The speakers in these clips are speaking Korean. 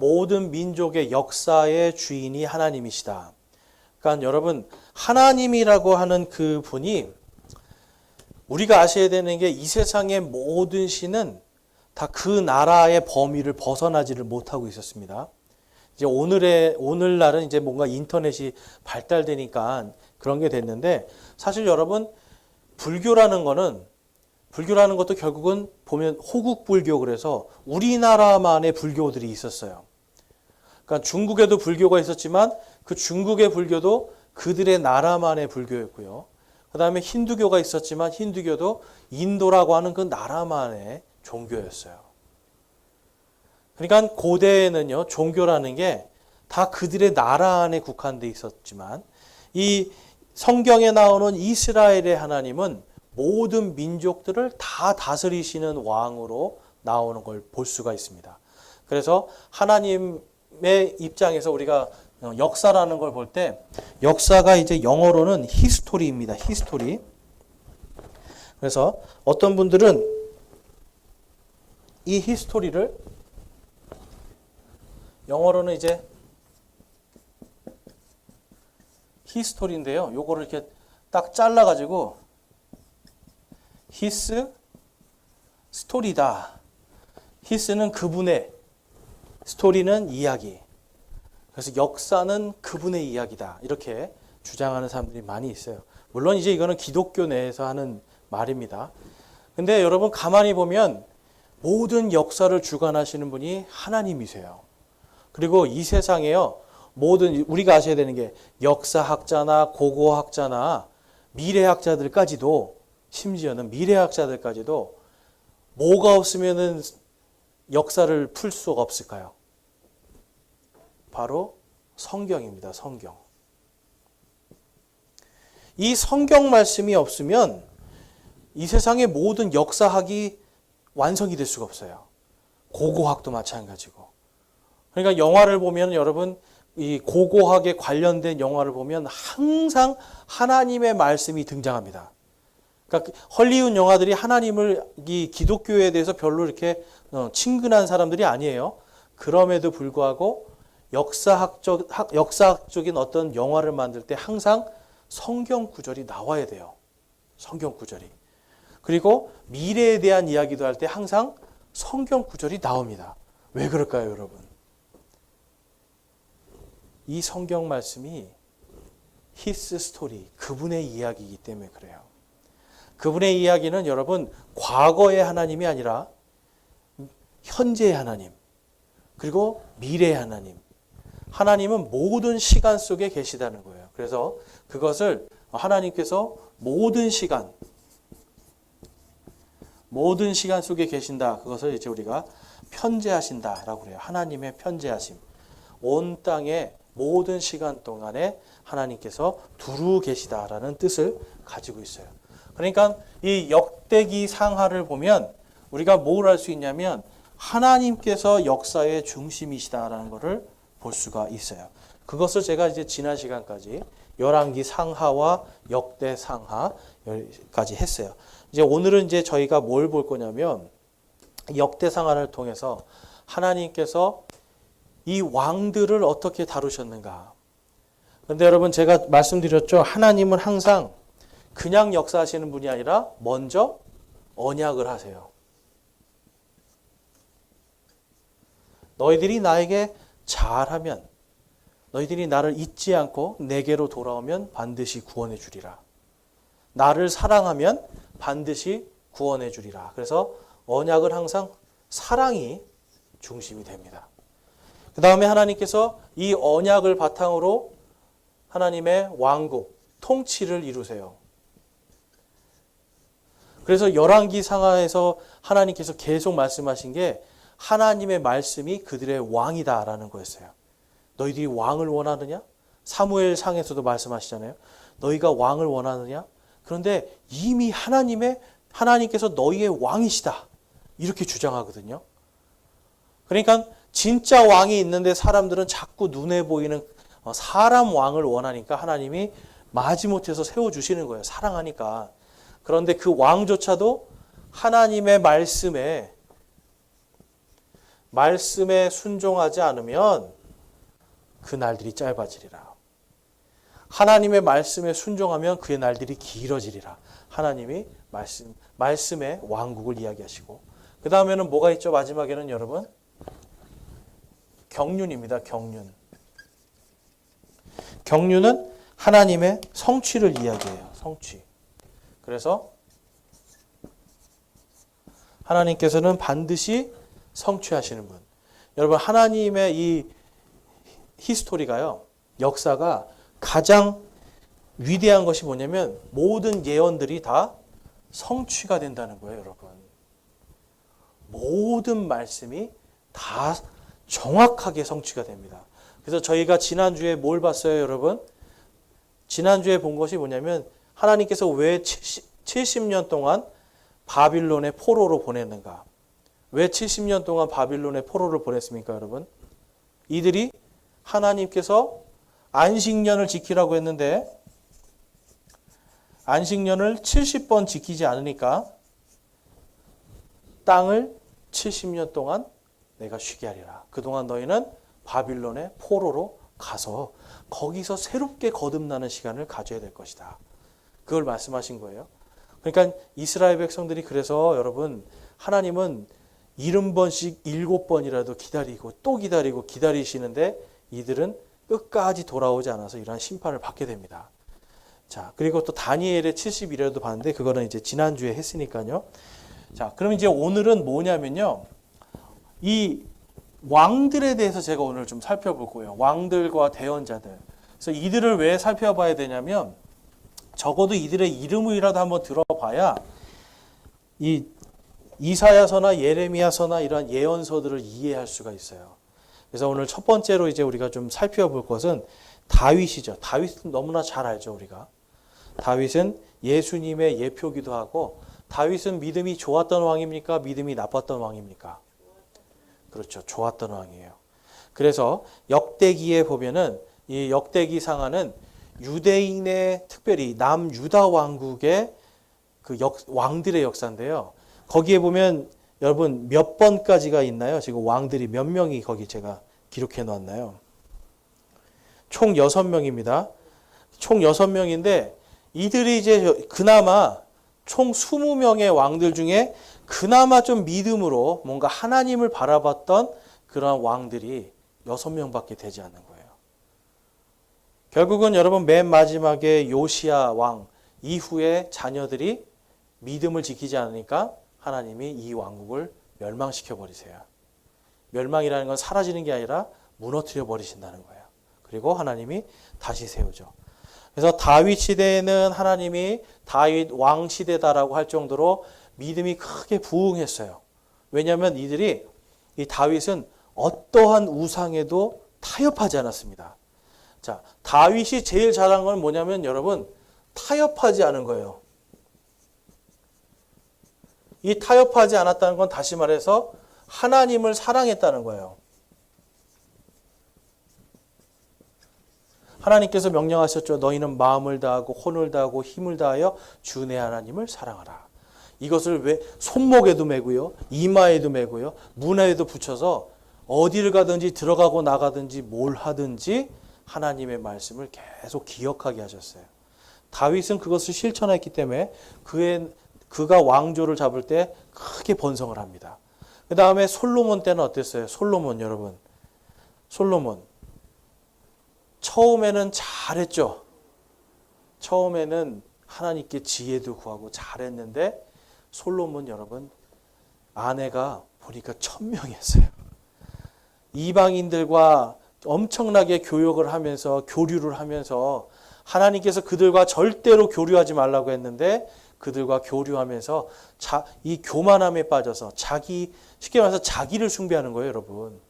모든 민족의 역사의 주인이 하나님이시다. 그러니까 여러분, 하나님이라고 하는 그 분이 우리가 아셔야 되는 게 이 세상의 모든 신은 다 그 나라의 범위를 벗어나지를 못하고 있었습니다. 이제 오늘날은 이제 뭔가 인터넷이 발달되니까 그런 게 됐는데, 사실 여러분, 불교라는 것도 결국은 보면 호국불교, 그래서 우리나라만의 불교들이 있었어요. 그러니까 중국에도 불교가 있었지만 그 중국의 불교도 그들의 나라만의 불교였고요. 그 다음에 힌두교가 있었지만 힌두교도 인도라고 하는 그 나라만의 종교였어요. 그러니까 고대에는요, 종교라는 게 다 그들의 나라 안에 국한되어 있었지만 이 성경에 나오는 이스라엘의 하나님은 모든 민족들을 다 다스리시는 왕으로 나오는 걸 볼 수가 있습니다. 그래서 하나님의 입장에서 우리가 역사라는 걸 볼 때, 역사가 이제 영어로는 히스토리입니다. 히스토리. 그래서 어떤 분들은 이 히스토리를 영어로는 이제 히스토리인데요. 요거를 이렇게 딱 잘라가지고 히스 스토리다. 히스는 그분의, 스토리는 이야기. 그래서 역사는 그분의 이야기다. 이렇게 주장하는 사람들이 많이 있어요. 물론 이제 이거는 기독교 내에서 하는 말입니다. 근데 여러분 가만히 보면 모든 역사를 주관하시는 분이 하나님이세요. 그리고 이 세상에요, 모든 우리가 아셔야 되는 게 역사학자나 고고학자나 미래학자들까지도, 심지어는 미래학자들까지도 뭐가 없으면은 역사를 풀 수가 없을까요? 바로 성경입니다. 성경. 이 성경 말씀이 없으면 이 세상의 모든 역사학이 완성이 될 수가 없어요. 고고학도 마찬가지고. 그러니까 영화를 보면 여러분, 이 고고학에 관련된 영화를 보면 항상 하나님의 말씀이 등장합니다. 그러니까 헐리우드 영화들이 하나님을, 이 기독교에 대해서 별로 이렇게 친근한 사람들이 아니에요. 그럼에도 불구하고 역사학적인 어떤 영화를 만들 때 항상 성경 구절이 나와야 돼요. 성경 구절이. 그리고 미래에 대한 이야기도 할 때 항상 성경 구절이 나옵니다. 왜 그럴까요, 여러분? 이 성경 말씀이 히스 스토리, 그분의 이야기이기 때문에 그래요. 그분의 이야기는 여러분 과거의 하나님이 아니라 현재의 하나님, 그리고 미래의 하나님. 하나님은 모든 시간 속에 계시다는 거예요. 그래서 그것을 하나님께서 모든 시간 속에 계신다. 그것을 이제 우리가 편재하신다라고 그래요. 하나님의 편재하심. 온 땅에 모든 시간 동안에 하나님께서 두루 계시다라는 뜻을 가지고 있어요. 그러니까 이 역대기 상하를 보면 우리가 뭘 알 수 있냐면 하나님께서 역사의 중심이시다라는 것을 볼 수가 있어요. 그것을 제가 이제 지난 시간까지 열왕기 상하와 역대 상하까지 했어요. 이제 오늘은 이제 저희가 뭘 볼 거냐면 역대 상하를 통해서 하나님께서 이 왕들을 어떻게 다루셨는가. 그런데 여러분 제가 말씀드렸죠. 하나님은 항상 그냥 역사하시는 분이 아니라 먼저 언약을 하세요. 너희들이 나에게 잘하면, 너희들이 나를 잊지 않고 내게로 돌아오면 반드시 구원해 주리라. 나를 사랑하면 반드시 구원해 주리라. 그래서 언약을 항상 사랑이 중심이 됩니다. 그 다음에 하나님께서 이 언약을 바탕으로 하나님의 왕국, 통치를 이루세요. 그래서 열왕기 상하에서 하나님께서 계속 말씀하신 게 하나님의 말씀이 그들의 왕이다라는 거였어요. 너희들이 왕을 원하느냐? 사무엘 상에서도 말씀하시잖아요. 너희가 왕을 원하느냐? 그런데 이미 하나님께서 너희의 왕이시다. 이렇게 주장하거든요. 그러니까 진짜 왕이 있는데 사람들은 자꾸 눈에 보이는 사람 왕을 원하니까 하나님이 마지못해서 세워주시는 거예요. 사랑하니까. 그런데 그 왕조차도 하나님의 말씀에 말씀에 순종하지 않으면 그 날들이 짧아지리라. 하나님의 말씀에 순종하면 그의 날들이 길어지리라. 하나님이 말씀의 왕국을 이야기하시고, 그 다음에는 뭐가 있죠? 마지막에는 여러분 경륜입니다. 경륜. 경륜은 하나님의 성취를 이야기해요. 성취. 그래서 하나님께서는 반드시 성취하시는 분. 여러분, 하나님의 이 히스토리가요, 역사가 가장 위대한 것이 뭐냐면 모든 예언들이 다 성취가 된다는 거예요, 여러분. 모든 말씀이 다 정확하게 성취가 됩니다. 그래서 저희가 지난주에 뭘 봤어요, 여러분? 지난주에 본 것이 뭐냐면 하나님께서 왜 70년 동안 바빌론의 포로로 보냈는가? 왜 70년 동안 바빌론의 포로를 보냈습니까, 여러분? 이들이 하나님께서 안식년을 지키라고 했는데 안식년을 70번 지키지 않으니까 땅을 70년 동안 내가 쉬게 하리라. 그동안 너희는 바빌론의 포로로 가서 거기서 새롭게 거듭나는 시간을 가져야 될 것이다. 그걸 말씀하신 거예요. 그러니까 이스라엘 백성들이, 그래서 여러분, 하나님은 70번씩 7번이라도 기다리고 또 기다리고 기다리시는데 이들은 끝까지 돌아오지 않아서 이러한 심판을 받게 됩니다. 자, 그리고 또 다니엘의 70일에도 봤는데 그거는 이제 지난주에 했으니까요. 자, 그럼 이제 오늘은 뭐냐면요, 이 왕들에 대해서 제가 오늘 좀 살펴볼 거예요. 왕들과 대언자들. 그래서 이들을 왜 살펴봐야 되냐면 적어도 이들의 이름이라도 한번 들어봐야 이 이사야서나 예레미야서나 이러한 예언서들을 이해할 수가 있어요. 그래서 오늘 첫 번째로 이제 우리가 좀 살펴볼 것은 다윗이죠. 다윗은 너무나 잘 알죠, 우리가. 다윗은 예수님의 예표기도 하고, 다윗은 믿음이 좋았던 왕입니까? 믿음이 나빴던 왕입니까? 그렇죠. 좋았던 왕이에요. 그래서 역대기에 보면은 이 역대기 상하는 유대인의, 특별히 남유다 왕국의 그 왕들의 역사인데요. 거기에 보면 여러분 몇 번까지가 있나요? 지금 왕들이 몇 명이 거기 제가 기록해 놨나요? 총 6명입니다. 총 6명인데 이들이 이제 그나마 총 20명의 왕들 중에 그나마 좀 믿음으로 뭔가 하나님을 바라봤던 그런 왕들이 6명밖에 되지 않는 거예요. 결국은 여러분 맨 마지막에 요시야 왕 이후에 자녀들이 믿음을 지키지 않으니까 하나님이 이 왕국을 멸망시켜 버리세요. 멸망이라는 건 사라지는 게 아니라 무너뜨려 버리신다는 거예요. 그리고 하나님이 다시 세우죠. 그래서 다윗 시대에는 하나님이 다윗 왕 시대다라고 할 정도로 믿음이 크게 부흥했어요. 왜냐하면 이 다윗은 어떠한 우상에도 타협하지 않았습니다. 자, 다윗이 제일 잘한 건 뭐냐면 여러분, 타협하지 않은 거예요. 이 타협하지 않았다는 건 다시 말해서 하나님을 사랑했다는 거예요. 하나님께서 명령하셨죠. 너희는 마음을 다하고 혼을 다하고 힘을 다하여 주 내 하나님을 사랑하라. 이것을 왜 손목에도 메고요, 이마에도 메고요, 문에도 붙여서 어디를 가든지 들어가고 나가든지 뭘 하든지 하나님의 말씀을 계속 기억하게 하셨어요. 다윗은 그것을 실천했기 때문에 그가 왕조를 잡을 때 크게 번성을 합니다. 그 다음에 솔로몬 때는 어땠어요? 솔로몬 여러분. 솔로몬. 처음에는 잘했죠. 처음에는 하나님께 지혜도 구하고 잘했는데 솔로몬 여러분, 아내가 보니까 1000명이었어요. 이방인들과 엄청나게 교역을 하면서 교류를 하면서 하나님께서 그들과 절대로 교류하지 말라고 했는데 그들과 교류하면서 이 교만함에 빠져서 쉽게 말해서 자기를 숭배하는 거예요, 여러분.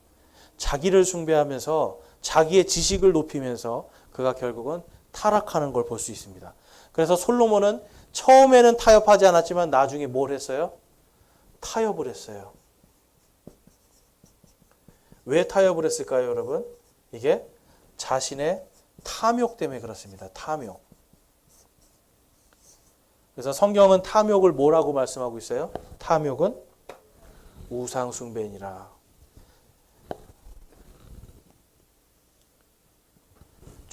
자기를 숭배하면서 자기의 지식을 높이면서 그가 결국은 타락하는 걸 볼 수 있습니다. 그래서 솔로몬은 처음에는 타협하지 않았지만 나중에 뭘 했어요? 타협을 했어요. 왜 타협을 했을까요, 여러분? 이게 자신의 탐욕 때문에 그렇습니다. 탐욕. 그래서 성경은 탐욕을 뭐라고 말씀하고 있어요? 탐욕은 우상 숭배니라.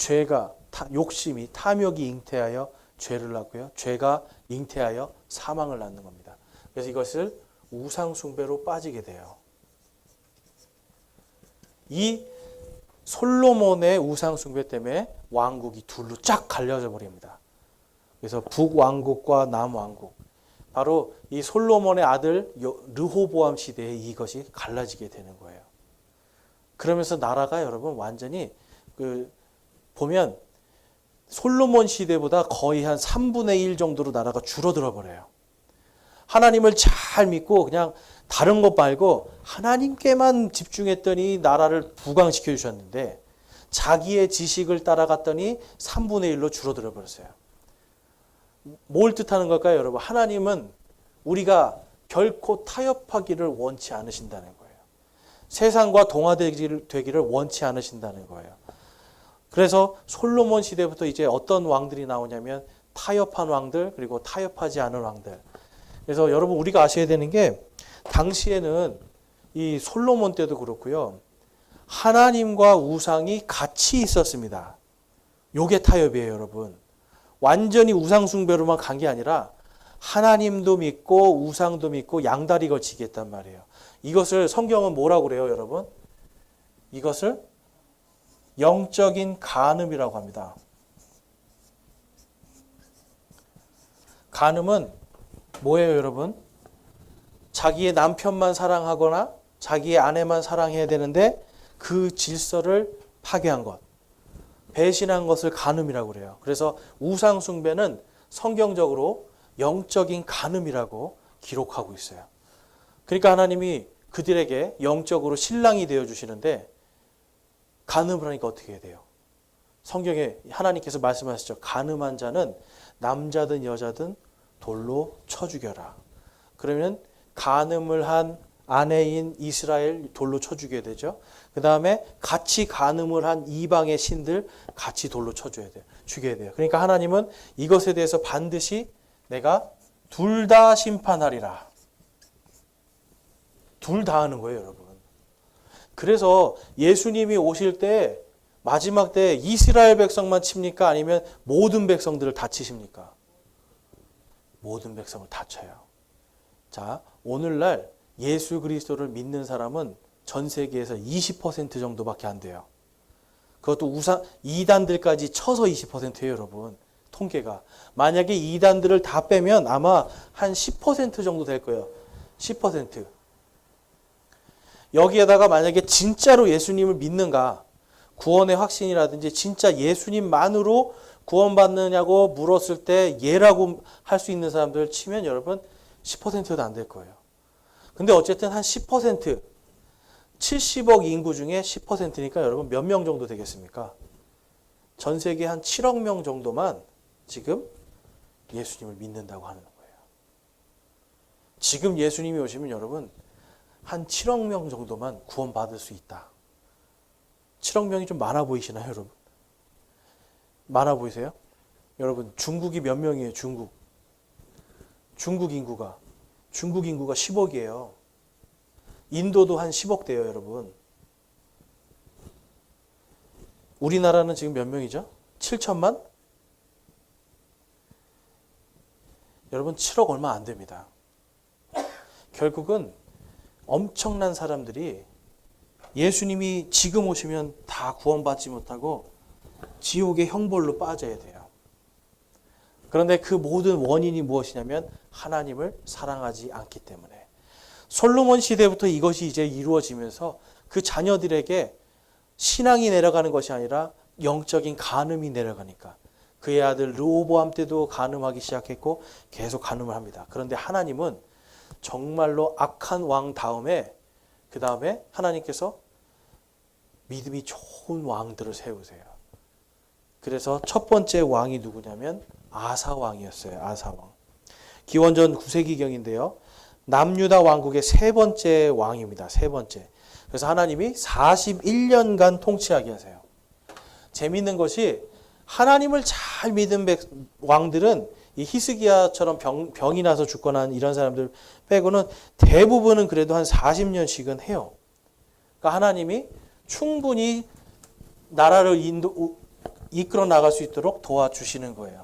죄가 욕심이 탐욕이 잉태하여 죄를 낳고요. 죄가 잉태하여 사망을 낳는 겁니다. 그래서 이것을 우상 숭배로 빠지게 돼요. 이 솔로몬의 우상 숭배 때문에 왕국이 둘로 쫙 갈려져 버립니다. 그래서 북왕국과 남왕국, 바로 이 솔로몬의 아들 르호보암 시대에 이것이 갈라지게 되는 거예요. 그러면서 나라가 여러분 완전히 보면 솔로몬 시대보다 거의 한 3분의 1 정도로 나라가 줄어들어 버려요. 하나님을 잘 믿고 그냥 다른 것 말고 하나님께만 집중했더니 나라를 부강시켜 주셨는데 자기의 지식을 따라갔더니 3분의 1로 줄어들어 버렸어요. 뭘 뜻하는 걸까요, 여러분? 하나님은 우리가 결코 타협하기를 원치 않으신다는 거예요. 세상과 동화되기를 원치 않으신다는 거예요. 그래서 솔로몬 시대부터 이제 어떤 왕들이 나오냐면 타협한 왕들, 그리고 타협하지 않은 왕들. 그래서 여러분 우리가 아셔야 되는 게 당시에는 이 솔로몬 때도 그렇고요. 하나님과 우상이 같이 있었습니다. 요게 타협이에요, 여러분. 완전히 우상 숭배로만 간 게 아니라 하나님도 믿고 우상도 믿고 양다리 걸치기 했단 말이에요. 이것을 성경은 뭐라고 그래요, 여러분? 이것을 영적인 간음이라고 합니다. 간음은 뭐예요, 여러분? 자기의 남편만 사랑하거나 자기의 아내만 사랑해야 되는데 그 질서를 파괴한 것, 배신한 것을 간음이라고 그래요. 그래서 우상 숭배는 성경적으로 영적인 간음이라고 기록하고 있어요. 그러니까 하나님이 그들에게 영적으로 신랑이 되어 주시는데 간음을 하니까 어떻게 해야 돼요? 성경에 하나님께서 말씀하시죠. 간음한 자는 남자든 여자든 돌로 쳐 죽여라. 그러면 간음을 한 아내인 이스라엘 돌로 쳐 죽여야 되죠. 그 다음에 같이 간음을 한 이방의 신들 같이 돌로 쳐 죽여야 돼요. 그러니까 하나님은 이것에 대해서 반드시 내가 둘 다 심판하리라. 둘 다 하는 거예요, 여러분. 그래서 예수님이 오실 때 마지막 때 이스라엘 백성만 칩니까? 아니면 모든 백성들을 다 치십니까? 모든 백성을 다 쳐요. 자, 오늘날 예수 그리스도를 믿는 사람은 전 세계에서 20% 정도밖에 안 돼요. 그것도 이단들까지 쳐서 20%예요, 여러분. 통계가. 만약에 이단들을 다 빼면 아마 한 10% 정도 될 거예요. 10%. 여기에다가 만약에 진짜로 예수님을 믿는가, 구원의 확신이라든지 진짜 예수님만으로 구원받느냐고 물었을 때 예라고 할 수 있는 사람들 치면 여러분 10%도 안 될 거예요. 근데 어쨌든 한 10%, 70억 인구 중에 10%니까 여러분 몇 명 정도 되겠습니까? 전 세계 한 7억 명 정도만 지금 예수님을 믿는다고 하는 거예요. 지금 예수님이 오시면 여러분 한 7억 명 정도만 구원받을 수 있다. 7억 명이 좀 많아 보이시나요, 여러분? 많아 보이세요? 여러분 중국이 몇 명이에요, 중국? 중국 인구가 10억이에요. 인도도 한 10억 돼요, 여러분. 우리나라는 지금 몇 명이죠? 7천만? 여러분 7억 얼마 안 됩니다. 결국은 엄청난 사람들이 예수님이 지금 오시면 다 구원받지 못하고 지옥의 형벌로 빠져야 돼요. 그런데 그 모든 원인이 무엇이냐면 하나님을 사랑하지 않기 때문에. 솔로몬 시대부터 이것이 이제 이루어지면서 그 자녀들에게 신앙이 내려가는 것이 아니라 영적인 간음이 내려가니까 그의 아들 르호보암 때도 간음하기 시작했고 계속 간음을 합니다. 그런데 하나님은 정말로 악한 왕 다음에 그 다음에 하나님께서 믿음이 좋은 왕들을 세우세요. 그래서 첫 번째 왕이 누구냐면 아사 왕이었어요. 아사 왕. 기원전 9세기경인데요. 남유다 왕국의 세 번째 왕입니다. 세 번째. 그래서 하나님이 41년간 통치하게 하세요. 재미있는 것이 하나님을 잘 믿은 왕들은 이 히스기야처럼 병이 나서 죽거나 한 이런 사람들 빼고는 대부분은 그래도 한 40년씩은 해요. 그러니까 하나님이 충분히 나라를 이끌어 나갈 수 있도록 도와주시는 거예요.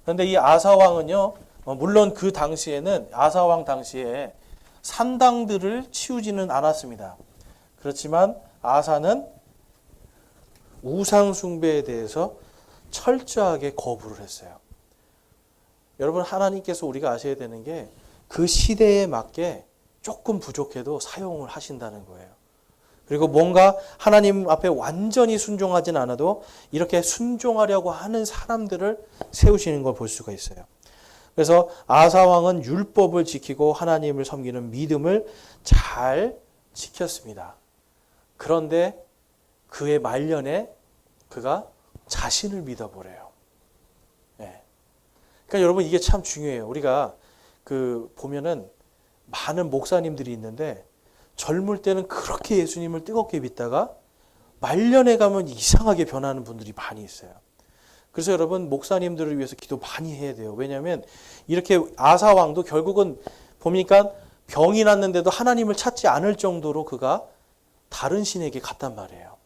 그런데 이 아사 왕은요, 물론 그 당시에는 아사 왕 당시에 산당들을 치우지는 않았습니다. 그렇지만 아사는 우상 숭배에 대해서 철저하게 거부를 했어요. 여러분, 하나님께서 우리가 아셔야 되는 게 그 시대에 맞게 조금 부족해도 사용을 하신다는 거예요. 그리고 뭔가 하나님 앞에 완전히 순종하진 않아도 이렇게 순종하려고 하는 사람들을 세우시는 걸 볼 수가 있어요. 그래서 아사 왕은 율법을 지키고 하나님을 섬기는 믿음을 잘 지켰습니다. 그런데 그의 말년에 그가 자신을 믿어버려요. 네. 그러니까 여러분, 이게 참 중요해요. 우리가 보면은 많은 목사님들이 있는데 젊을 때는 그렇게 예수님을 뜨겁게 믿다가 말년에 가면 이상하게 변하는 분들이 많이 있어요. 그래서 여러분, 목사님들을 위해서 기도 많이 해야 돼요. 왜냐하면 이렇게 아사 왕도 결국은 보니까 병이 났는데도 하나님을 찾지 않을 정도로 그가 다른 신에게 갔단 말이에요.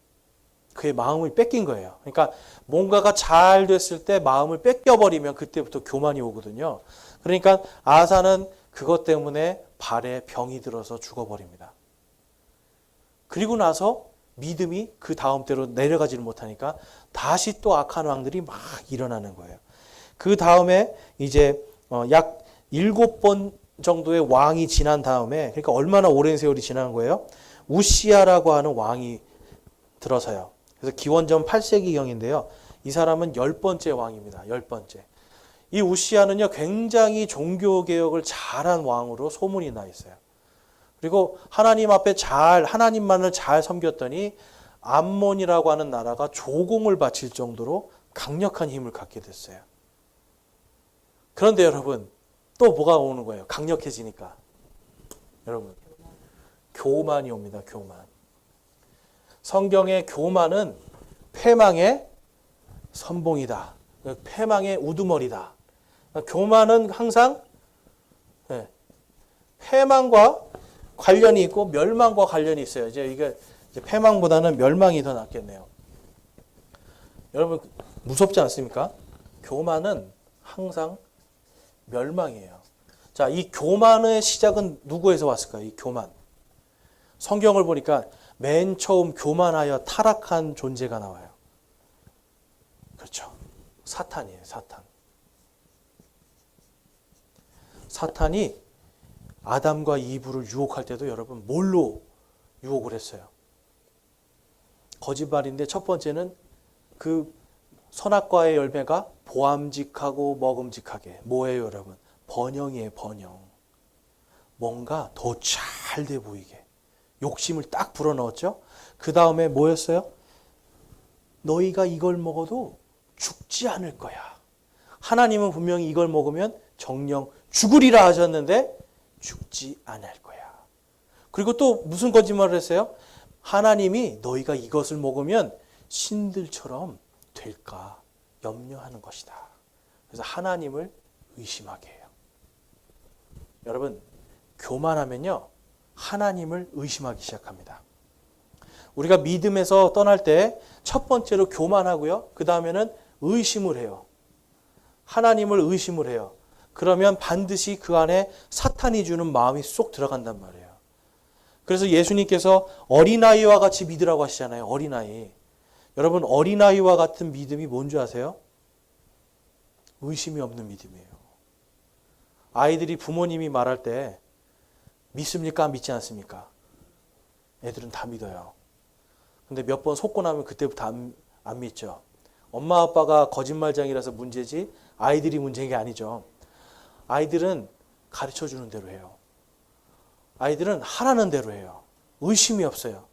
그의 마음을 뺏긴 거예요. 그러니까 뭔가가 잘 됐을 때 마음을 뺏겨버리면 그때부터 교만이 오거든요. 그러니까 아사는 그것 때문에 발에 병이 들어서 죽어버립니다. 그리고 나서 믿음이 그 다음 때로 내려가지를 못하니까 다시 또 악한 왕들이 막 일어나는 거예요. 그 다음에 이제 약 7번 정도의 왕이 지난 다음에, 그러니까 얼마나 오랜 세월이 지난 거예요? 우시야라고 하는 왕이 들어서요. 그래서 기원전 8세기경인데요. 이 사람은 10번째 왕입니다. 10번째. 이 우시야는요, 굉장히 종교개혁을 잘한 왕으로 소문이 나 있어요. 그리고 하나님 앞에 하나님만을 잘 섬겼더니 암몬이라고 하는 나라가 조공을 바칠 정도로 강력한 힘을 갖게 됐어요. 그런데 여러분, 또 뭐가 오는 거예요? 강력해지니까. 여러분, 교만이 옵니다. 교만. 성경의 교만은 패망의 선봉이다. 패망의 우두머리다. 교만은 항상 패망과 관련이 있고 멸망과 관련이 있어요. 이제 패망보다는 멸망이 더 낫겠네요. 여러분, 무섭지 않습니까? 교만은 항상 멸망이에요. 자, 이 교만의 시작은 누구에서 왔을까요? 이 교만. 성경을 보니까 맨 처음 교만하여 타락한 존재가 나와요. 그렇죠. 사탄이에요. 사탄. 사탄이 아담과 이브를 유혹할 때도 여러분 뭘로 유혹을 했어요? 거짓말인데 첫 번째는 그 선악과의 열매가 보암직하고 먹음직하게. 뭐예요, 여러분? 번영이에요, 번영. 뭔가 더 잘 돼 보이게. 욕심을 딱 불어넣었죠? 그 다음에 뭐였어요? 너희가 이걸 먹어도 죽지 않을 거야. 하나님은 분명히 이걸 먹으면 정령 죽으리라 하셨는데 죽지 않을 거야. 그리고 또 무슨 거짓말을 했어요? 하나님이 너희가 이것을 먹으면 신들처럼 될까 염려하는 것이다. 그래서 하나님을 의심하게 해요. 여러분, 교만하면요, 하나님을 의심하기 시작합니다. 우리가 믿음에서 떠날 때 첫 번째로 교만하고요. 그 다음에는 의심을 해요. 하나님을 의심을 해요. 그러면 반드시 그 안에 사탄이 주는 마음이 쏙 들어간단 말이에요. 그래서 예수님께서 어린아이와 같이 믿으라고 하시잖아요. 어린아이. 여러분, 어린아이와 같은 믿음이 뭔지 아세요? 의심이 없는 믿음이에요. 아이들이 부모님이 말할 때 믿습니까? 믿지 않습니까? 애들은 다 믿어요. 근데 몇 번 속고 나면 그때부터 안 믿죠. 엄마 아빠가 거짓말장이라서 문제지 아이들이 문제인 게 아니죠. 아이들은 가르쳐주는 대로 해요. 아이들은 하라는 대로 해요. 의심이 없어요.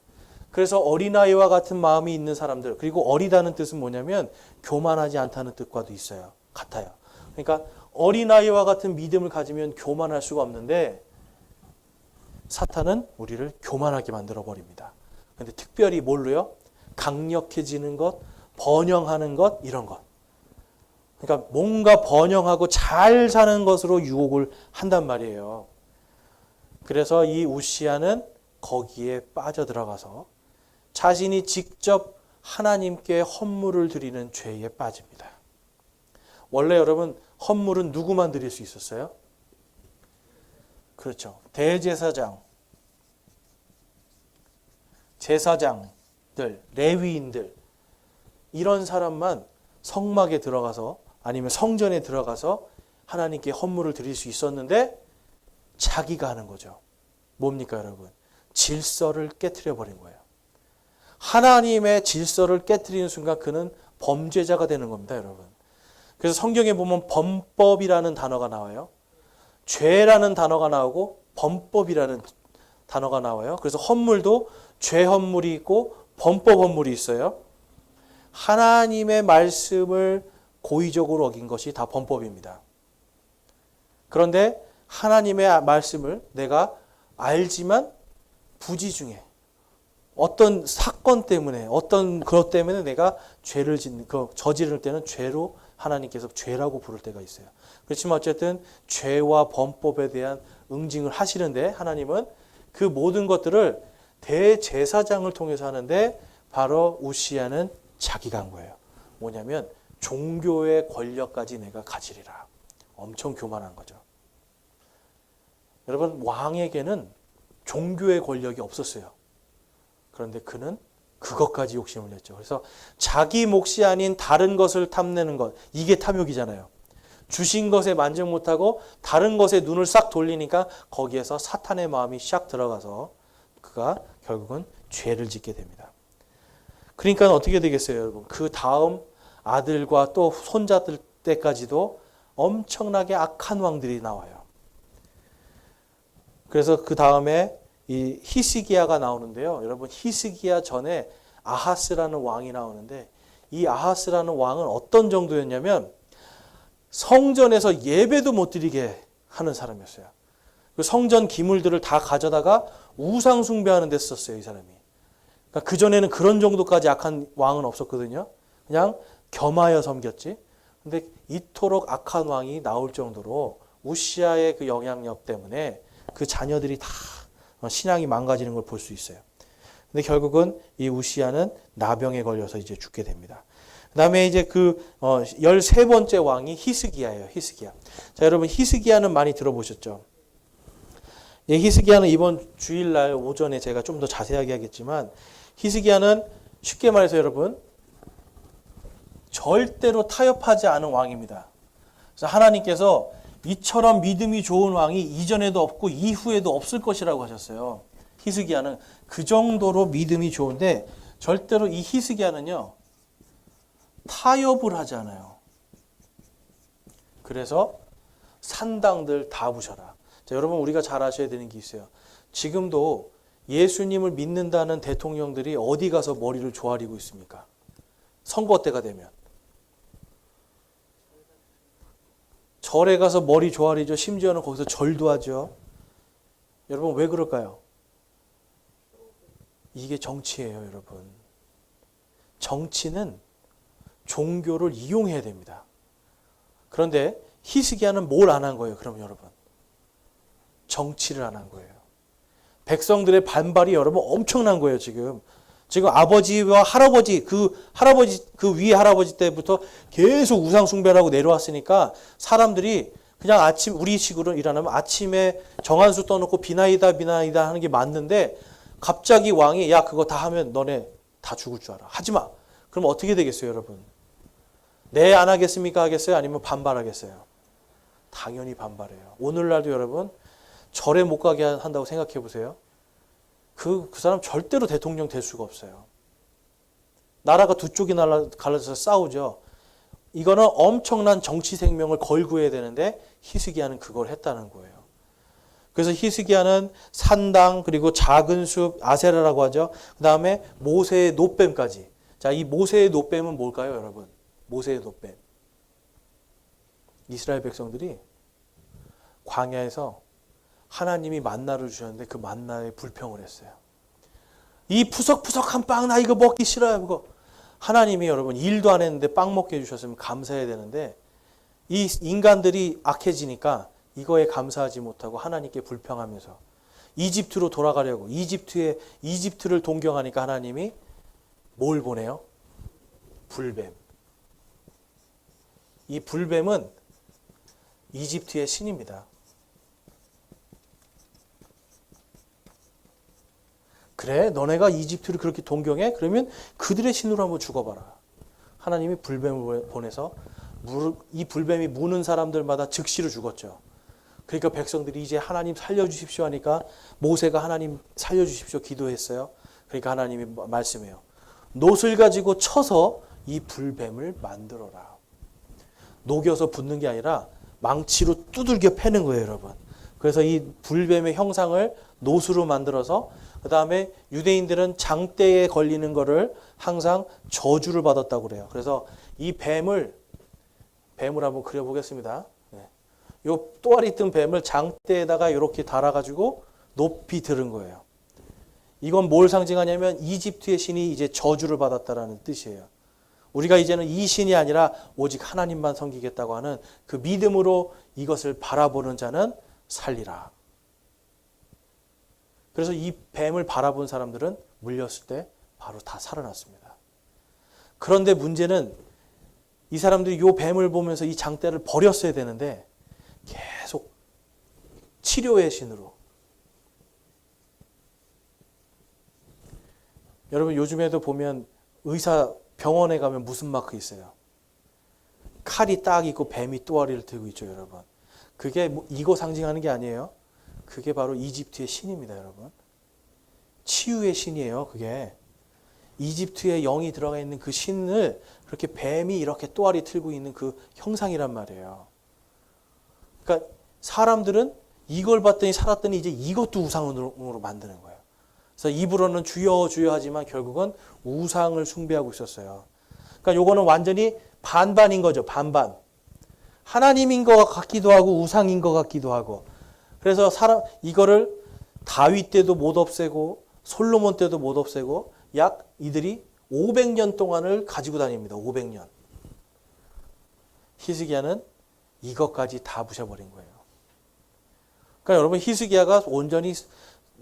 그래서 어린아이와 같은 마음이 있는 사람들, 그리고 어리다는 뜻은 뭐냐면 교만하지 않다는 뜻과도 있어요. 같아요. 그러니까 어린아이와 같은 믿음을 가지면 교만할 수가 없는데 사탄은 우리를 교만하게 만들어버립니다. 그런데 특별히 뭘로요? 강력해지는 것, 번영하는 것, 이런 것. 그러니까 뭔가 번영하고 잘 사는 것으로 유혹을 한단 말이에요. 그래서 이 우시야는 거기에 빠져들어가서 자신이 직접 하나님께 헌물을 드리는 죄에 빠집니다. 원래 여러분 헌물은 누구만 드릴 수 있었어요? 그렇죠. 대제사장, 제사장들, 레위인들 이런 사람만 성막에 들어가서 아니면 성전에 들어가서 하나님께 헌물을 드릴 수 있었는데 자기가 하는 거죠. 뭡니까 여러분? 질서를 깨트려 버린 거예요. 하나님의 질서를 깨트리는 순간 그는 범죄자가 되는 겁니다, 여러분. 그래서 성경에 보면 범법이라는 단어가 나와요. 죄라는 단어가 나오고 범법이라는 단어가 나와요. 그래서 헌물도 죄 헌물이 있고 범법 헌물이 있어요. 하나님의 말씀을 고의적으로 어긴 것이 다 범법입니다. 그런데 하나님의 말씀을 내가 알지만 부지중에 어떤 사건 때문에 어떤 그것 때문에 내가 죄를 저지를 때는 죄로 하나님께서 죄라고 부를 때가 있어요. 그렇지만 어쨌든 죄와 범법에 대한 응징을 하시는데 하나님은 그 모든 것들을 대제사장을 통해서 하는데 바로 우시야는 자기가 한 거예요. 뭐냐면 종교의 권력까지 내가 가지리라. 엄청 교만한 거죠. 여러분 왕에게는 종교의 권력이 없었어요. 그런데 그는 그것까지 욕심을 냈죠. 그래서 자기 몫이 아닌 다른 것을 탐내는 것, 이게 탐욕이잖아요. 주신 것에 만족 못하고 다른 것에 눈을 싹 돌리니까 거기에서 사탄의 마음이 샥 들어가서 그가 결국은 죄를 짓게 됩니다. 그러니까 어떻게 되겠어요, 여러분? 그 다음 아들과 또 손자들 때까지도 엄청나게 악한 왕들이 나와요. 그래서 그 다음에 이 히스기야가 나오는데요. 여러분 히스기야 전에 아하스라는 왕이 나오는데 이 아하스라는 왕은 어떤 정도였냐면 성전에서 예배도 못 드리게 하는 사람이었어요. 그 성전 기물들을 다 가져다가 우상 숭배하는 데 썼어요, 이 사람이. 그러니까 그전에는 그런 정도까지 악한 왕은 없었거든요. 그냥 겸하여 섬겼지. 근데 이토록 악한 왕이 나올 정도로 우시야의 그 영향력 때문에 그 자녀들이 다 신앙이 망가지는 걸 볼 수 있어요. 근데 결국은 이 우시야는 나병에 걸려서 이제 죽게 됩니다. 그다음에 이제 그 13번째 왕이 히스기야예요. 히스기야. 자, 여러분 히스기야는 많이 들어보셨죠? 예, 히스기야는 이번 주일날 오전에 제가 좀 더 자세하게 하겠지만 히스기야는 쉽게 말해서 여러분 절대로 타협하지 않은 왕입니다. 그래서 하나님께서 이처럼 믿음이 좋은 왕이 이전에도 없고 이후에도 없을 것이라고 하셨어요. 히스기야는 그 정도로 믿음이 좋은데 절대로 이 히스기야는요 타협을 하지 않아요. 그래서 산당들 다 부셔라. 자, 여러분 우리가 잘 아셔야 되는 게 있어요. 지금도 예수님을 믿는다는 대통령들이 어디 가서 머리를 조아리고 있습니까? 선거 때가 되면. 절에 가서 머리 조아리죠. 심지어는 거기서 절도 하죠. 여러분 왜 그럴까요? 이게 정치예요, 여러분. 정치는 종교를 이용해야 됩니다. 그런데 히스기야는 뭘 안 한 거예요, 그럼 여러분? 정치를 안 한 거예요. 백성들의 반발이 여러분 엄청난 거예요, 지금. 지금 아버지와 할아버지, 그 위에 할아버지 때부터 계속 우상 숭배를 하고 내려왔으니까 사람들이 그냥 우리 식으로 일어나면 아침에 정한수 떠놓고 비나이다 하는 게 맞는데 갑자기 왕이 야, 그거 다 하면 너네 다 죽을 줄 알아. 하지 마. 그럼 어떻게 되겠어요, 여러분? 네, 안 하겠습니까? 하겠어요? 아니면 반발하겠어요? 당연히 반발해요. 오늘날도 여러분 절에 못 가게 한다고 생각해 보세요. 그 사람 절대로 대통령 될 수가 없어요. 나라가 두 쪽이 갈라져서 싸우죠. 이거는 엄청난 정치 생명을 걸고 해야 되는데 히스기야는 그걸 했다는 거예요. 그래서 히스기야는 산당 그리고 작은 숲 아세라라고 하죠. 그 다음에 모세의 노뱀까지. 자, 이 모세의 노뱀은 뭘까요, 여러분? 모세의 노뱀. 이스라엘 백성들이 광야에서 하나님이 만나를 주셨는데 그 만나에 불평을 했어요. 이 푸석푸석한 빵 나 이거 먹기 싫어요. 그거 하나님이 여러분 일도 안 했는데 빵 먹게 해주셨으면 감사해야 되는데 이 인간들이 악해지니까 이거에 감사하지 못하고 하나님께 불평하면서 이집트로 돌아가려고 이집트를 동경하니까 하나님이 뭘 보내요? 불뱀. 이 불뱀은 이집트의 신입니다. 그래, 너네가 이집트를 그렇게 동경해? 그러면 그들의 신으로 한번 죽어봐라. 하나님이 불뱀을 보내서 이 불뱀이 무는 사람들마다 즉시로 죽었죠. 그러니까 백성들이 이제 하나님 살려주십시오 하니까 모세가 하나님 살려주십시오 기도했어요. 그러니까 하나님이 말씀해요. 놋을 가지고 쳐서 이 불뱀을 만들어라. 녹여서 붓는 게 아니라 망치로 두들겨 패는 거예요, 여러분. 그래서 이 불뱀의 형상을 놋으로 만들어서 그 다음에 유대인들은 장대에 걸리는 거를 항상 저주를 받았다고 그래요. 그래서 이 뱀을 한번 그려보겠습니다. 요 또아리 뜬 뱀을 장대에다가 이렇게 달아가지고 높이 들은 거예요. 이건 뭘 상징하냐면 이집트의 신이 이제 저주를 받았다라는 뜻이에요. 우리가 이제는 이 신이 아니라 오직 하나님만 섬기겠다고 하는 그 믿음으로 이것을 바라보는 자는 살리라. 그래서 이 뱀을 바라본 사람들은 물렸을 때 바로 다 살아났습니다. 그런데 문제는 이 사람들이 이 뱀을 보면서 이 장대를 버렸어야 되는데 계속 치료의 신으로. 여러분 요즘에도 보면 의사 병원에 가면 무슨 마크 있어요? 칼이 딱 있고 뱀이 또아리를 들고 있죠, 여러분. 그게 이거 상징하는 게 아니에요. 그게 바로 이집트의 신입니다, 여러분. 치유의 신이에요, 그게. 이집트의 영이 들어가 있는 그 신을 그렇게 뱀이 이렇게 또아리 틀고 있는 그 형상이란 말이에요. 그러니까 사람들은 이걸 봤더니 살았더니 이제 이것도 우상으로 만드는 거예요. 그래서 입으로는 주여 주여 하지만 결국은 우상을 숭배하고 있었어요. 그러니까 요거는 완전히 반반인 거죠. 반반. 하나님인 것 같기도 하고 우상인 것 같기도 하고. 그래서 이거를 다윗 때도 못 없애고 솔로몬 때도 못 없애고 약 이들이 500년 동안을 가지고 다닙니다. 500년. 히스기야는 이것까지 다 부셔버린 거예요. 그러니까 여러분 히스기야가 온전히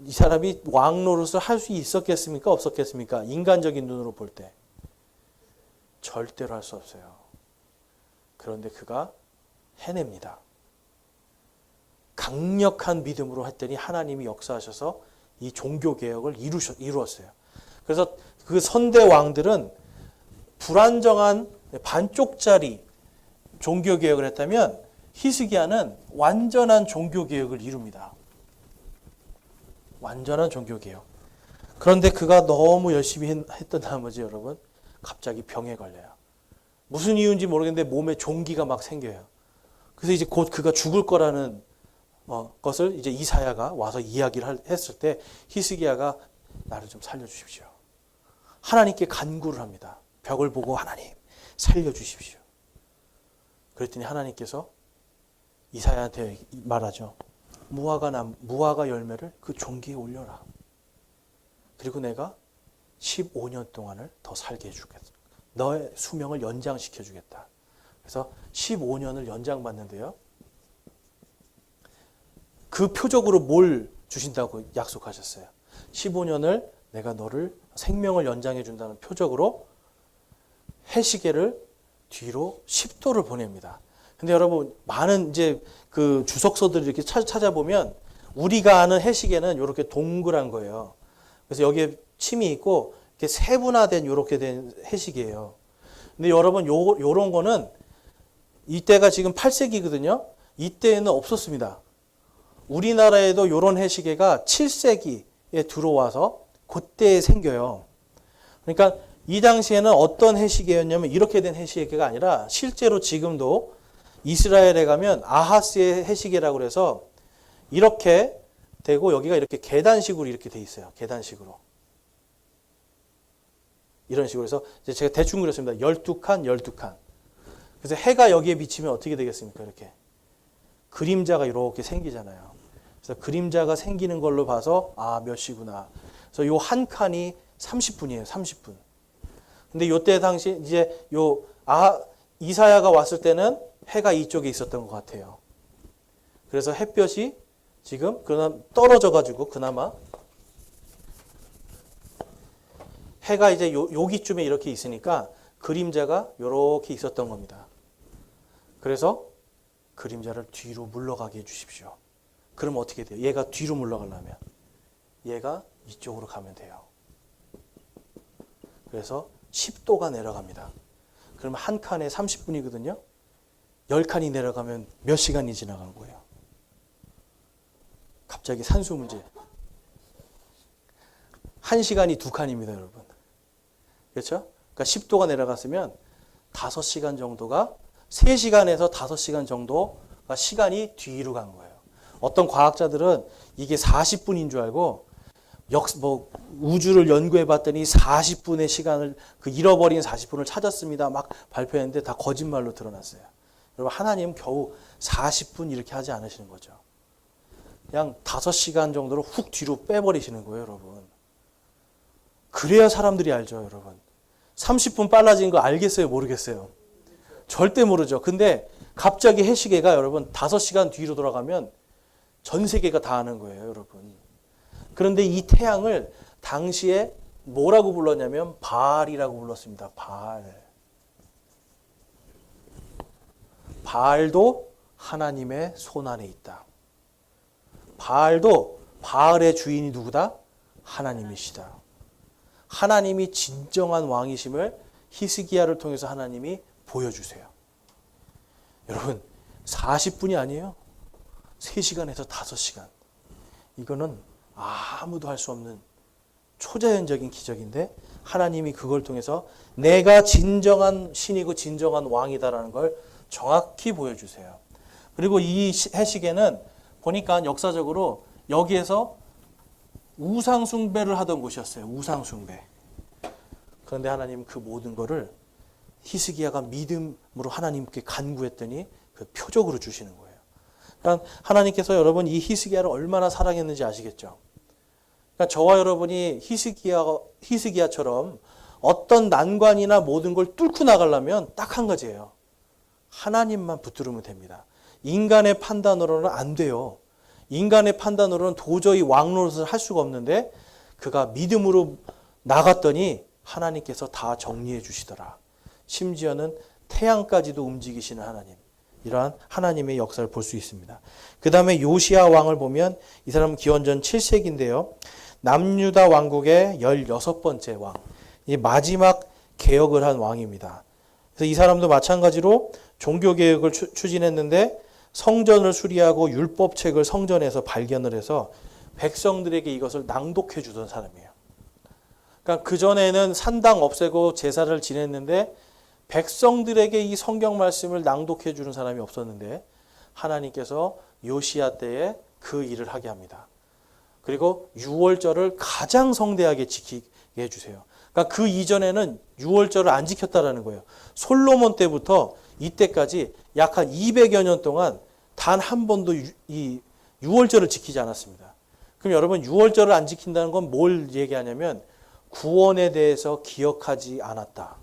이 사람이 왕 노릇을 할 수 있었겠습니까? 없었겠습니까? 인간적인 눈으로 볼 때. 절대로 할 수 없어요. 그런데 그가 해냅니다. 강력한 믿음으로 했더니 하나님이 역사하셔서 이 종교개혁을 이루었어요. 그래서 그 선대 왕들은 불안정한 반쪽짜리 종교개혁을 했다면 히스기야는 완전한 종교개혁을 이룹니다. 완전한 종교개혁. 그런데 그가 너무 열심히 했던 나머지 여러분 갑자기 병에 걸려요. 무슨 이유인지 모르겠는데 몸에 종기가 막 생겨요. 그래서 이제 곧 그가 죽을 거라는 것을 이제 이사야가 와서 이야기를 했을 때 히스기야가 나를 좀 살려주십시오. 하나님께 간구를 합니다. 벽을 보고 하나님 살려주십시오. 그랬더니 하나님께서 이사야한테 말하죠. 무화과 열매를 그 종기에 올려라. 그리고 내가 15년 동안을 더 살게 해주겠다. 너의 수명을 연장시켜 주겠다. 그래서 15년을 연장받는데요. 그 표적으로 뭘 주신다고 약속하셨어요? 15년을 내가 너를 생명을 연장해 준다는 표적으로 해시계를 뒤로 10도를 보냅니다. 근데 여러분 많은 이제 그 주석서들을 이렇게 찾아보면 우리가 아는 해시계는 이렇게 동그란 거예요. 그래서 여기에 침이 있고 이렇게 세분화된 이렇게 된 해시계예요. 근데 여러분 요런 거는 이때가 지금 8세기거든요. 이때에는 없었습니다. 우리나라에도 이런 해시계가 7세기에 들어와서 그때 생겨요. 그러니까 이 당시에는 어떤 해시계였냐면 이렇게 된 해시계가 아니라 실제로 지금도 이스라엘에 가면 아하스의 해시계라고 해서 이렇게 되고 여기가 이렇게 계단식으로 이렇게 돼 있어요. 계단식으로. 이런 식으로 해서 이제 제가 대충 그렸습니다. 12칸, 12칸. 그래서 해가 여기에 비치면 어떻게 되겠습니까? 이렇게. 그림자가 이렇게 생기잖아요. 그래서 그림자가 생기는 걸로 봐서 몇 시구나. 그래서 요 한 칸이 30분이에요. 30분. 근데 요때 당시 이제 이사야가 왔을 때는 해가 이쪽에 있었던 것 같아요. 그래서 햇볕이 지금 그나마 떨어져 가지고 그나마 해가 이제 여기쯤에 이렇게 있으니까 그림자가 이렇게 있었던 겁니다. 그래서 그림자를 뒤로 물러가게 해주십시오. 그럼 어떻게 돼요? 얘가 뒤로 물러가려면 얘가 이쪽으로 가면 돼요. 그래서 10도가 내려갑니다. 그러면 한 칸에 30분이거든요. 10칸이 내려가면 몇 시간이 지나간 거예요? 갑자기 산수 문제. 1시간이 2칸입니다, 여러분. 그렇죠? 그러니까 10도가 내려갔으면 5시간 정도가 3시간에서 5시간 정도가 시간이 뒤로 간 거예요. 어떤 과학자들은 이게 40분인 줄 알고 우주를 연구해 봤더니 40분의 시간을 그 잃어버린 40분을 찾았습니다. 막 발표했는데 다 거짓말로 드러났어요. 여러분 하나님은 겨우 40분 이렇게 하지 않으시는 거죠. 그냥 5시간 정도로 훅 뒤로 빼버리시는 거예요, 여러분. 그래야 사람들이 알죠, 여러분. 30분 빨라진 거 알겠어요, 모르겠어요? 절대 모르죠. 근데 갑자기 해시계가 여러분 5시간 뒤로 돌아가면 전 세계가 다 아는 거예요, 여러분. 그런데 이 태양을 당시에 뭐라고 불렀냐면 바알이라고 불렀습니다. 바알. 바알도 하나님의 손 안에 있다. 바알도 바알의 주인이 누구다? 하나님이시다. 하나님이 진정한 왕이심을 히스기야를 통해서 하나님이 보여주세요. 여러분 40분이 아니에요. 3시간에서 5시간. 이거는 아무도 할 수 없는 초자연적인 기적인데 하나님이 그걸 통해서 내가 진정한 신이고 진정한 왕이다라는 걸 정확히 보여주세요. 그리고 이 해시계는 보니까 역사적으로 여기에서 우상숭배를 하던 곳이었어요. 우상숭배. 그런데 하나님 그 모든 거를 히스기야가 믿음으로 하나님께 간구했더니 그 표적으로 주시는 거예요. 그러니까 하나님께서 여러분 이 히스기야를 얼마나 사랑했는지 아시겠죠? 그러니까 저와 여러분이 히스기야처럼 어떤 난관이나 모든 걸 뚫고 나가려면 딱 한 가지예요. 하나님만 붙들으면 됩니다. 인간의 판단으로는 안 돼요. 인간의 판단으로는 도저히 왕노릇을 할 수가 없는데 그가 믿음으로 나갔더니 하나님께서 다 정리해 주시더라. 심지어는 태양까지도 움직이시는 하나님. 이러한 하나님의 역사를 볼 수 있습니다. 그 다음에 요시야 왕을 보면 이 사람은 기원전 7세기인데요. 남유다 왕국의 16번째 왕. 이 마지막 개혁을 한 왕입니다. 그래서 이 사람도 마찬가지로 종교개혁을 추진했는데 성전을 수리하고 율법책을 성전에서 발견을 해서 백성들에게 이것을 낭독해 주던 사람이에요. 그러니까 그전에는 산당 없애고 제사를 지냈는데 백성들에게 이 성경 말씀을 낭독해 주는 사람이 없었는데 하나님께서 요시야 때에 그 일을 하게 합니다. 그리고 유월절을 가장 성대하게 지키게 해주세요. 그러니까 그 이전에는 유월절을 안 지켰다라는 거예요. 솔로몬 때부터 이때까지 약 한 200여 년 동안 단 한 번도 이 유월절을 지키지 않았습니다. 그럼 여러분 유월절을 안 지킨다는 건 뭘 얘기하냐면 구원에 대해서 기억하지 않았다.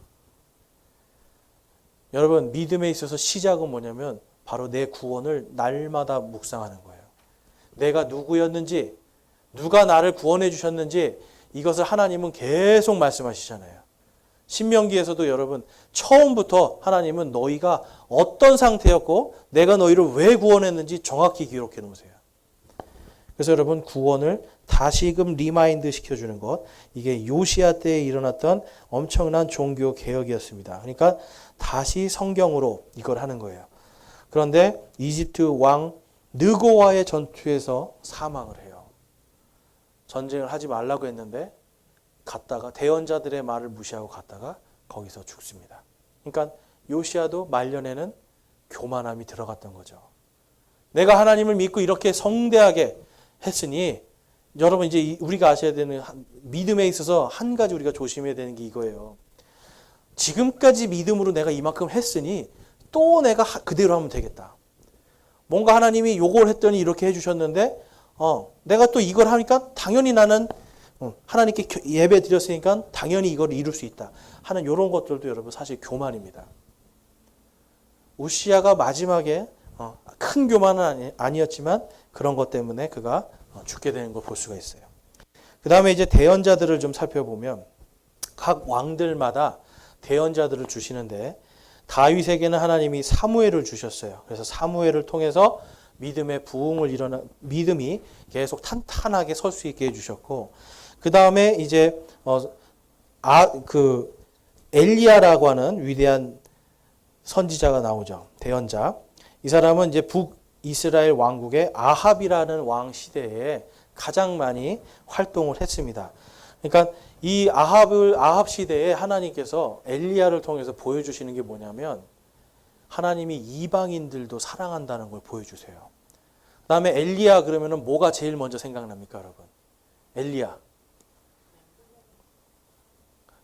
여러분 믿음에 있어서 시작은 뭐냐면 바로 내 구원을 날마다 묵상하는 거예요. 내가 누구였는지, 누가 나를 구원해 주셨는지 이것을 하나님은 계속 말씀하시잖아요. 신명기에서도 여러분 처음부터 하나님은 너희가 어떤 상태였고 내가 너희를 왜 구원했는지 정확히 기록해 놓으세요. 그래서 여러분 구원을 다시금 리마인드 시켜주는 것, 이게 요시야 때에 일어났던 엄청난 종교 개혁이었습니다. 그러니까 다시 성경으로 이걸 하는 거예요. 그런데 이집트 왕 느고와의 전투에서 사망을 해요. 전쟁을 하지 말라고 했는데 갔다가 대언자들의 말을 무시하고 갔다가 거기서 죽습니다. 그러니까 요시야도 말년에는 교만함이 들어갔던 거죠. 내가 하나님을 믿고 이렇게 성대하게 했으니 여러분 이제 우리가 아셔야 되는 믿음에 있어서 한 가지 우리가 조심해야 되는 게 이거예요. 지금까지 믿음으로 내가 이만큼 했으니 또 내가 그대로 하면 되겠다. 뭔가 하나님이 요걸 했더니 이렇게 해주셨는데 내가 또 이걸 하니까 당연히 나는 하나님께 예배 드렸으니까 당연히 이걸 이룰 수 있다 하는 이런 것들도 여러분 사실 교만입니다. 우시야가 마지막에 큰 교만은 아니었지만 그런 것 때문에 그가 죽게 되는 걸 볼 수가 있어요. 그 다음에 이제 대언자들을 좀 살펴보면 각 왕들마다 대언자들을 주시는데 다윗에게는 하나님이 사무엘을 주셨어요. 그래서 사무엘을 통해서 믿음의 부흥을 믿음이 계속 탄탄하게 설 수 있게 해주셨고, 그 다음에 이제 엘리야라고 하는 위대한 선지자가 나오죠. 대언자. 이 사람은 이제 북이스라엘 왕국의 아합이라는 왕 시대에 가장 많이 활동을 했습니다. 그러니까 이 아합 시대에 하나님께서 엘리야를 통해서 보여주시는 게 뭐냐면 하나님이 이방인들도 사랑한다는 걸 보여주세요. 그 다음에 엘리야 그러면은 뭐가 제일 먼저 생각납니까, 여러분? 엘리야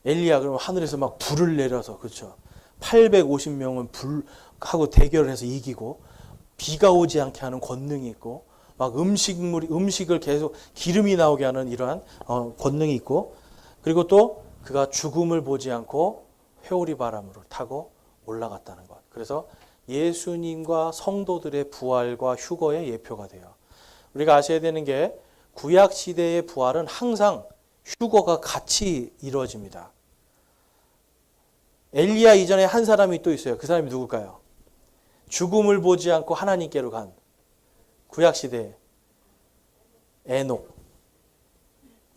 그러면 하늘에서 막 불을 내려서, 그렇죠? 850명은 불하고 대결을 해서 이기고, 비가 오지 않게 하는 권능이 있고, 막 음식을 계속 기름이 나오게 하는 이러한 권능이 있고, 그리고 또 그가 죽음을 보지 않고 회오리 바람으로 타고 올라갔다는 것. 그래서 예수님과 성도들의 부활과 휴거의 예표가 돼요. 우리가 아셔야 되는 게 구약 시대의 부활은 항상 휴거가 같이 이루어집니다. 엘리야 이전에 한 사람이 또 있어요. 그 사람이 누굴까요? 죽음을 보지 않고 하나님께로 간 구약 시대 에녹.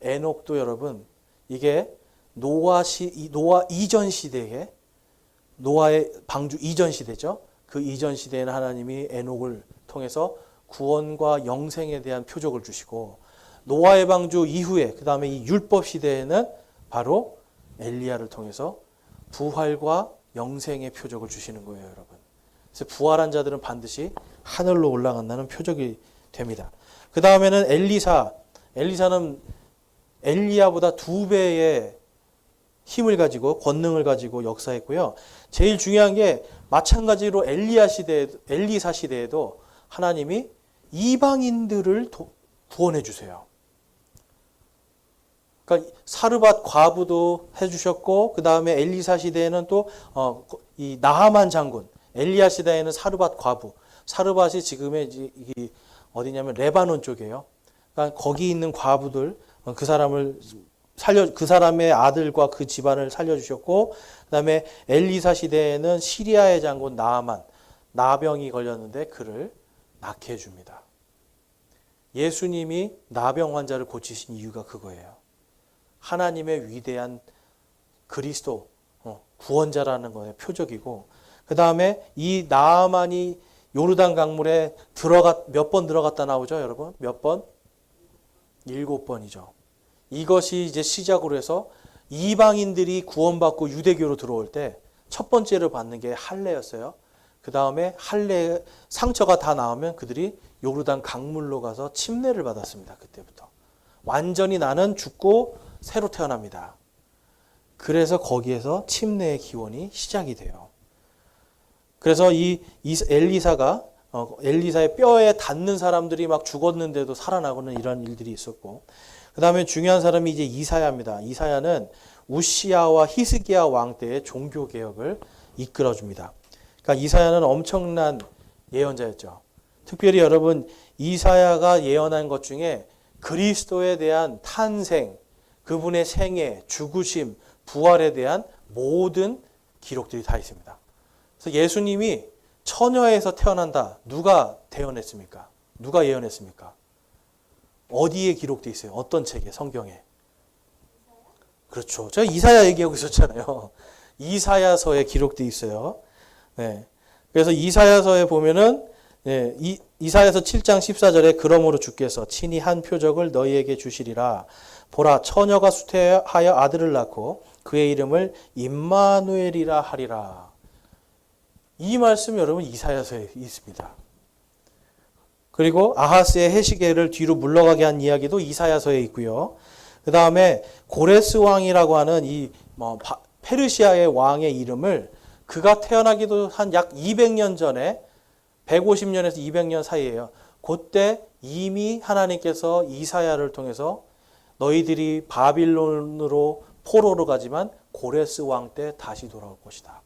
에녹도 여러분 이게 노아 이전 시대에 노아의 방주 이전 시대죠. 그 이전 시대에는 하나님이 에녹을 통해서 구원과 영생에 대한 표적을 주시고, 노아의 방주 이후에 그 다음에 이 율법 시대에는 바로 엘리야를 통해서 부활과 영생의 표적을 주시는 거예요, 여러분. 그래서 부활한 자들은 반드시 하늘로 올라간다는 표적이 됩니다. 그 다음에는 엘리사는 엘리야보다 2배의 힘을 가지고 권능을 가지고 역사했고요. 제일 중요한 게 마찬가지로 엘리사 시대에도 하나님이 이방인들을 구원해 주세요. 그러니까 사르밧 과부도 해주셨고, 그 다음에 엘리사 시대에는 또 이 나하만 장군, 엘리야 시대에는 사르밧 과부, 사르밧이 지금의 어디냐면 레바논 쪽이에요. 그러니까 거기 있는 과부들, 그 사람의 아들과 그 집안을 살려주셨고, 그 다음에 엘리사 시대에는 시리아의 장군 나하만, 나병이 걸렸는데 그를 낫게 해줍니다. 예수님이 나병 환자를 고치신 이유가 그거예요. 하나님의 위대한 그리스도, 구원자라는 거의 표적이고, 그 다음에 이 나하만이 요르단 강물에 몇 번 들어갔다 나오죠, 여러분? 몇 번? 7번이죠. 이것이 이제 시작으로 해서 이방인들이 구원받고 유대교로 들어올 때 첫 번째로 받는 게 할례였어요. 그 다음에 할례 상처가 다 나오면 그들이 요르단 강물로 가서 침례를 받았습니다. 그때부터. 완전히 나는 죽고 새로 태어납니다. 그래서 거기에서 침례의 기원이 시작이 돼요. 그래서 이 엘리사의 뼈에 닿는 사람들이 막 죽었는데도 살아나고는 이런 일들이 있었고, 그 다음에 중요한 사람이 이제 이사야입니다. 이사야는 우시야와 히스기야 왕 때의 종교 개혁을 이끌어줍니다. 그러니까 이사야는 엄청난 예언자였죠. 특별히 여러분 이사야가 예언한 것 중에 그리스도에 대한 탄생, 그분의 생애, 죽으심, 부활에 대한 모든 기록들이 다 있습니다. 그래서 예수님이 처녀에서 태어난다. 누가 대언했습니까? 누가 예언했습니까? 어디에 기록되어 있어요? 어떤 책에? 성경에? 그렇죠. 제가 이사야 얘기하고 있었잖아요. 이사야서에 기록되어 있어요. 네. 그래서 이사야서에 보면은 이사야서 7장 14절에 그러므로 주께서 친히 한 표적을 너희에게 주시리라. 보라 처녀가 수태하여 아들을 낳고 그의 이름을 임마누엘이라 하리라. 이 말씀 여러분 이사야서에 있습니다. 그리고 아하스의 해시계를 뒤로 물러가게 한 이야기도 이사야서에 있고요. 그 다음에 고레스 왕이라고 하는 페르시아의 왕의 이름을 그가 태어나기도 한 약 200년 전에 150년에서 200년 사이에요. 그때 이미 하나님께서 이사야를 통해서 너희들이 바빌론으로 포로로 가지만 고레스 왕 때 다시 돌아올 것이다.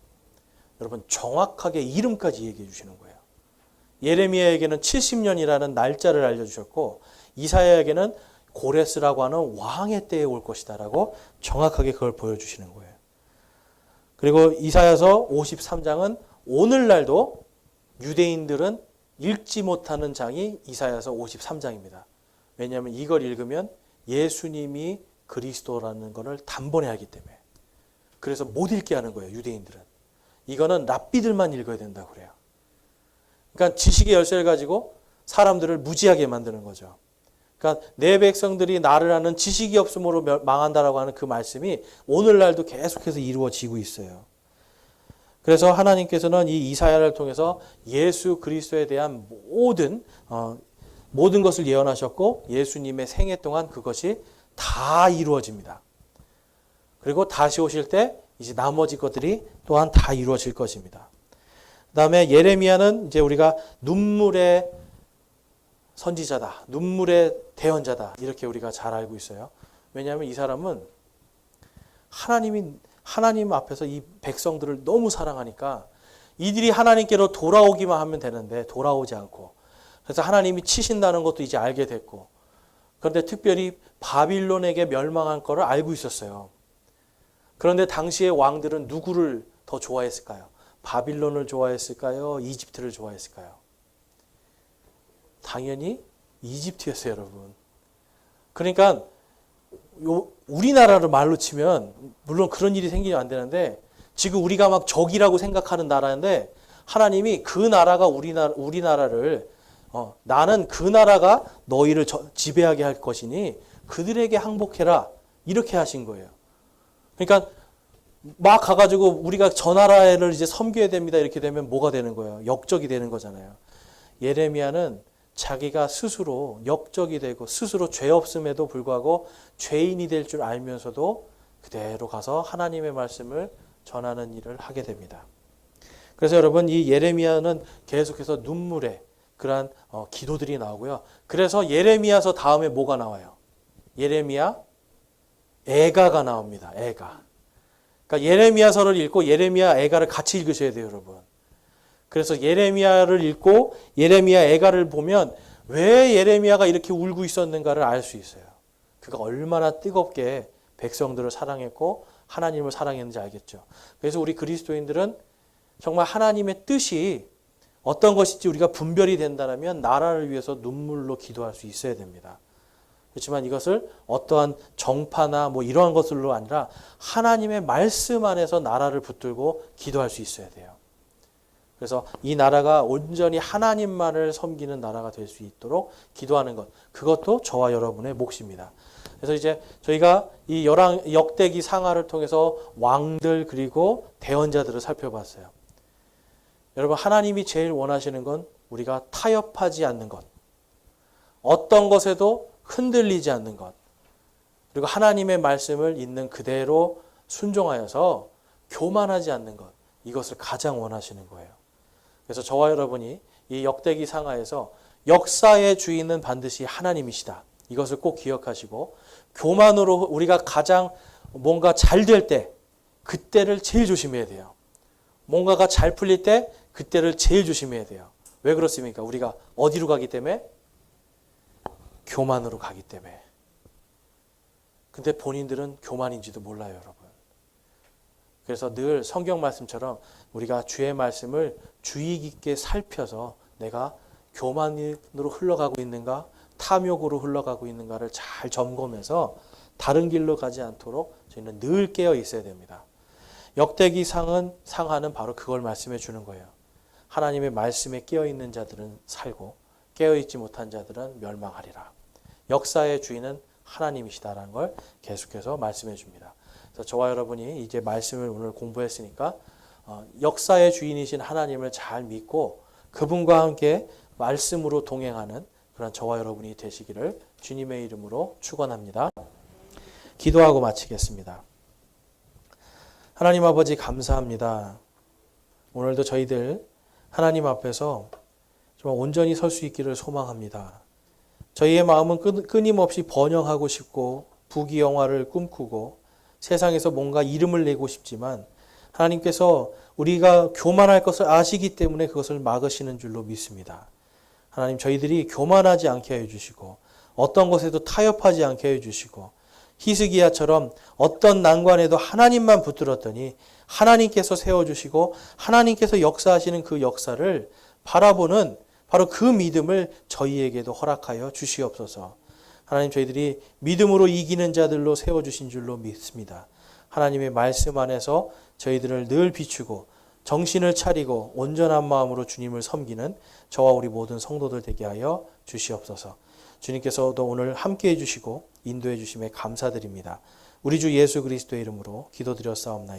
여러분 정확하게 이름까지 얘기해 주시는 거예요. 예레미야에게는 70년이라는 날짜를 알려주셨고 이사야에게는 고레스라고 하는 왕의 때에 올 것이다 라고 정확하게 그걸 보여주시는 거예요. 그리고 이사야서 53장은 오늘날도 유대인들은 읽지 못하는 장이 이사야서 53장입니다. 왜냐하면 이걸 읽으면 예수님이 그리스도라는 것을 단번에 알기 때문에. 그래서 못 읽게 하는 거예요, 유대인들은. 이거는 랍비들만 읽어야 된다고 그래요. 그러니까 지식의 열쇠를 가지고 사람들을 무지하게 만드는 거죠. 그러니까 내 백성들이 나를 아는 지식이 없음으로 망한다라고 하는 그 말씀이 오늘날도 계속해서 이루어지고 있어요. 그래서 하나님께서는 이 이사야를 통해서 예수 그리스도에 대한 모든 것을 예언하셨고 예수님의 생애 동안 그것이 다 이루어집니다. 그리고 다시 오실 때 이제 나머지 것들이 또한 다 이루어질 것입니다. 그다음에 예레미야는 이제 우리가 눈물의 선지자다, 눈물의 대언자다 이렇게 우리가 잘 알고 있어요. 왜냐하면 이 사람은 하나님 앞에서 이 백성들을 너무 사랑하니까 이들이 하나님께로 돌아오기만 하면 되는데 돌아오지 않고, 그래서 하나님이 치신다는 것도 이제 알게 됐고, 그런데 특별히 바빌론에게 멸망한 거를 알고 있었어요. 그런데 당시의 왕들은 누구를 더 좋아했을까요? 바빌론을 좋아했을까요? 이집트를 좋아했을까요? 당연히 이집트였어요, 여러분. 그러니까 우리나라를 말로 치면 물론 그런 일이 생기면 안 되는데, 지금 우리가 막 적이라고 생각하는 나라인데 하나님이 그 나라가 우리나라를 나는 그 나라가 너희를 지배하게 할 것이니 그들에게 항복해라 이렇게 하신 거예요. 그러니까 막 가가지고 우리가 저 나라를 이제 섬겨야 됩니다 이렇게 되면 뭐가 되는 거예요? 역적이 되는 거잖아요. 예레미야는 자기가 스스로 역적이 되고 스스로 죄 없음에도 불구하고 죄인이 될 줄 알면서도 그대로 가서 하나님의 말씀을 전하는 일을 하게 됩니다. 그래서 여러분 이 예레미야는 계속해서 눈물의 그러한 기도들이 나오고요. 그래서 예레미야서 다음에 뭐가 나와요? 예레미야 애가가 나옵니다. 애가. 그러니까 예레미야서를 읽고 예레미야 애가를 같이 읽으셔야 돼요, 여러분. 그래서 예레미야를 읽고 예레미야 애가를 보면 왜 예레미야가 이렇게 울고 있었는가를 알 수 있어요. 그가 얼마나 뜨겁게 백성들을 사랑했고 하나님을 사랑했는지 알겠죠. 그래서 우리 그리스도인들은 정말 하나님의 뜻이 어떤 것인지 우리가 분별이 된다면 나라를 위해서 눈물로 기도할 수 있어야 됩니다. 그렇지만 이것을 어떠한 정파나 뭐 이러한 것들로 아니라 하나님의 말씀 안에서 나라를 붙들고 기도할 수 있어야 돼요. 그래서 이 나라가 온전히 하나님만을 섬기는 나라가 될 수 있도록 기도하는 것, 그것도 저와 여러분의 몫입니다. 그래서 이제 저희가 이 역대기 상하를 통해서 왕들 그리고 대언자들을 살펴봤어요. 여러분 하나님이 제일 원하시는 건 우리가 타협하지 않는 것, 어떤 것에도 흔들리지 않는 것, 그리고 하나님의 말씀을 있는 그대로 순종하여서 교만하지 않는 것, 이것을 가장 원하시는 거예요. 그래서 저와 여러분이 이 역대기 상하에서 역사의 주인은 반드시 하나님이시다. 이것을 꼭 기억하시고 교만으로 우리가 가장 뭔가 잘 될 때 그때를 제일 조심해야 돼요. 뭔가가 잘 풀릴 때 그때를 제일 조심해야 돼요. 왜 그렇습니까? 우리가 어디로 가기 때문에? 교만으로 가기 때문에. 근데 본인들은 교만인지도 몰라요, 여러분. 그래서 늘 성경 말씀처럼 우리가 주의 말씀을 주의 깊게 살펴서 내가 교만으로 흘러가고 있는가, 탐욕으로 흘러가고 있는가를 잘 점검해서 다른 길로 가지 않도록 저희는 늘 깨어 있어야 됩니다. 역대기 상하는 바로 그걸 말씀해 주는 거예요. 하나님의 말씀에 깨어 있는 자들은 살고 깨어 있지 못한 자들은 멸망하리라. 역사의 주인은 하나님이시다라는 걸 계속해서 말씀해 줍니다. 그래서 저와 여러분이 이제 말씀을 오늘 공부했으니까 역사의 주인이신 하나님을 잘 믿고 그분과 함께 말씀으로 동행하는 그런 저와 여러분이 되시기를 주님의 이름으로 축원합니다. 기도하고 마치겠습니다. 하나님 아버지 감사합니다. 오늘도 저희들 하나님 앞에서 정말 온전히 설 수 있기를 소망합니다. 저희의 마음은 끊임없이 번영하고 싶고 부귀영화를 꿈꾸고 세상에서 뭔가 이름을 내고 싶지만 하나님께서 우리가 교만할 것을 아시기 때문에 그것을 막으시는 줄로 믿습니다. 하나님 저희들이 교만하지 않게 해주시고 어떤 것에도 타협하지 않게 해주시고 히스기야처럼 어떤 난관에도 하나님만 붙들었더니 하나님께서 세워주시고 하나님께서 역사하시는 그 역사를 바라보는 바로 그 믿음을 저희에게도 허락하여 주시옵소서. 하나님, 저희들이 믿음으로 이기는 자들로 세워주신 줄로 믿습니다. 하나님의 말씀 안에서 저희들을 늘 비추고 정신을 차리고 온전한 마음으로 주님을 섬기는 저와 우리 모든 성도들 되게 하여 주시옵소서. 주님께서도 오늘 함께해 주시고 인도해 주심에 감사드립니다. 우리 주 예수 그리스도의 이름으로 기도드렸사옵나이다.